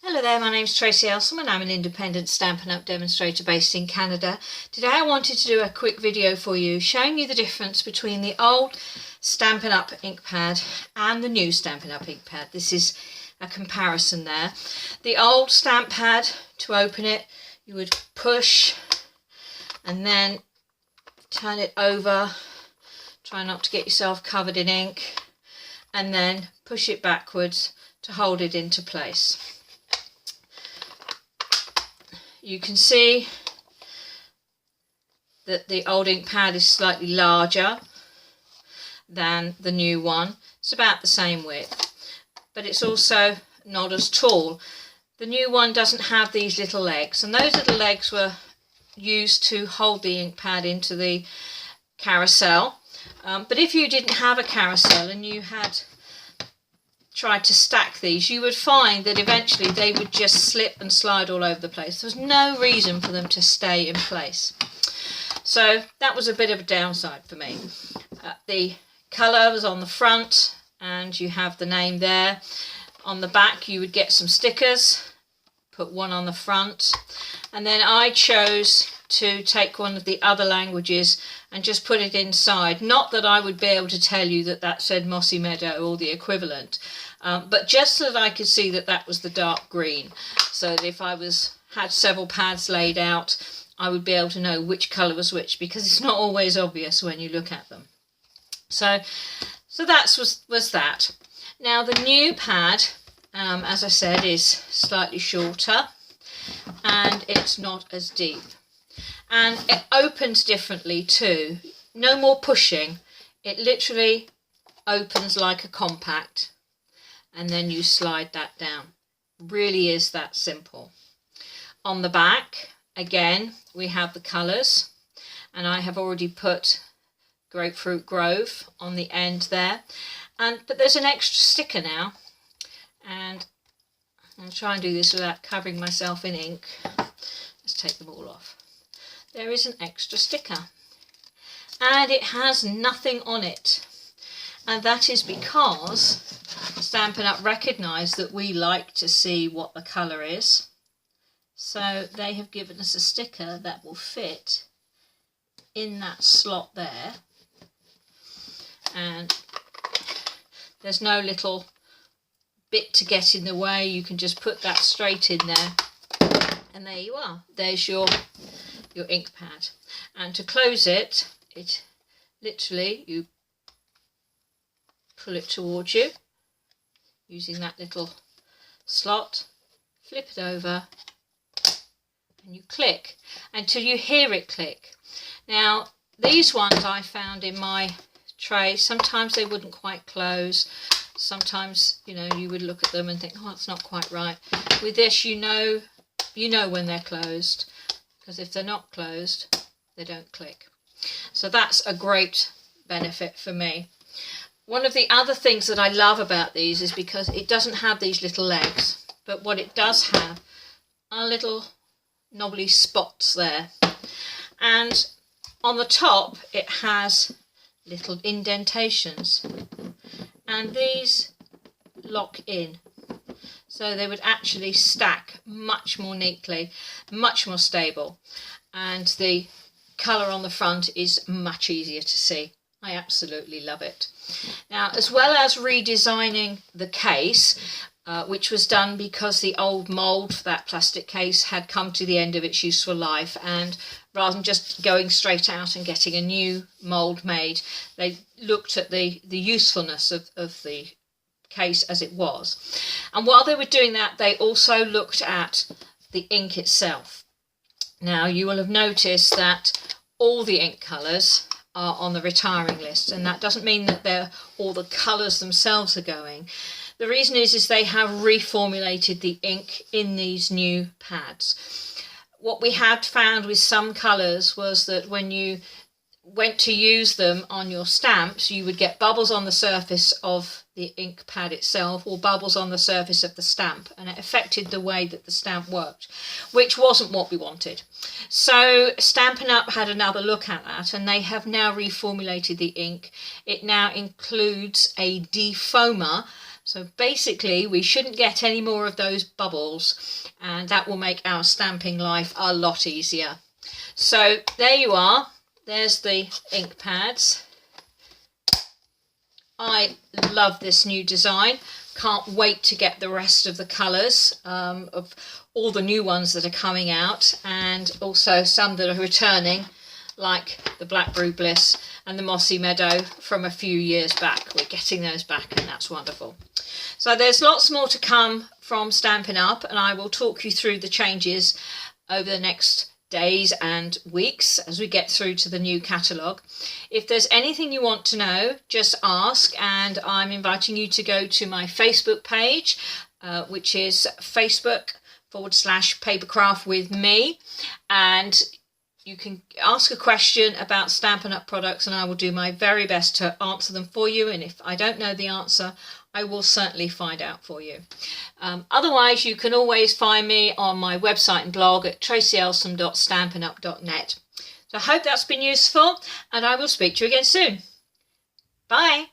Hello there, my name's Tracy Elsom and I'm an independent Stampin' Up demonstrator based in Canada. Today I wanted to do a quick video for you showing you the difference between the old Stampin' Up ink pad and the new Stampin' Up ink pad. This is a comparison there. The old stamp pad, to open it, you would push and then turn it over. Try not to get yourself covered in ink, and then push it backwards to hold it into place. You can see that the old ink pad is slightly larger than the new one. It's about the same width, but it's also not as tall. The new one doesn't have these little legs, and those little legs were used to hold the ink pad into the carousel. But if you didn't have a carousel and you had tried to stack these, you would find that eventually they would just slip and slide all over the place. There was no reason for them to stay in place. So that was a bit of a downside for me. The colour was on the front and you have the name there. On the back you would get some stickers, put one on the front, and then I chose to take one of the other languages and just put it inside. Not that I would be able to tell you that that said Mossy Meadow or the equivalent, but just so that I could see that that was the dark green, so that if I had several pads laid out, I would be able to know which colour was which, because it's not always obvious when you look at them. So that was that. Now the new pad, as I said, is slightly shorter and it's not as deep. And it opens differently too. No more pushing. It literally opens like a compact, and then you slide that down. Really is that simple. On the back, again, we have the colours, and I have already put Grapefruit Grove on the end there. But there's an extra sticker now, and I'll try and do this without covering myself in ink. Let's take them all off. There is an extra sticker, and it has nothing on it, and that is because Stampin' Up recognised that we like to see what the colour is, so they have given us a sticker that will fit in that slot there, and there's no little bit to get in the way. You can just put that straight in there, and there you are. There's your ink pad. And to close it, literally you pull it towards you using that little slot, flip it over, and you click until you hear it click. Now these ones I found in my tray, sometimes they wouldn't quite close. Sometimes, you would look at them and think, oh, it's not quite right. With this, you know when they're closed, because if they're not closed, they don't click. So that's a great benefit for me. One of the other things that I love about these is because it doesn't have these little legs, but what it does have are little knobbly spots there. And on the top, it has little indentations, and these lock in. So they would actually stack much more neatly, much more stable, and the colour on the front is much easier to see. I absolutely love it. Now, as well as redesigning the case, which was done because the old mould for that plastic case had come to the end of its useful life, and rather than just going straight out and getting a new mould made, they looked at the usefulness of the case as it was. And while they were doing that, they also looked at the ink itself. Now you will have noticed that all the ink colours are on the retiring list, and that doesn't mean that all the colours themselves are going. The reason is they have reformulated the ink in these new pads. What we had found with some colours was that when you went to use them on your stamps, you would get bubbles on the surface of the ink pad itself, or bubbles on the surface of the stamp, and it affected the way that the stamp worked, which wasn't what we wanted. So Stampin' Up had another look at that, and they have now reformulated the ink. It now includes a defoamer So basically we shouldn't get any more of those bubbles, and that will make our stamping life a lot easier. So there you are, there's the ink pads. I love this new design. Can't wait to get the rest of the colours of all the new ones that are coming out, and also some that are returning, like the Black Brew Bliss and the Mossy Meadow from a few years back. We're getting those back, and that's wonderful. So there's lots more to come from Stampin' Up, and I will talk you through the changes over the next days and weeks as we get through to the new catalogue. If there's anything you want to know, just ask, and I'm inviting you to go to my Facebook page, which is Facebook.com/papercraft with me, and you can ask a question about Stampin' Up products, and I will do my very best to answer them for you, and if I don't know the answer, I will certainly find out for you. Otherwise, you can always find me on my website and blog at tracyelsom.stampinup.net. So I hope that's been useful, and I will speak to you again soon. Bye.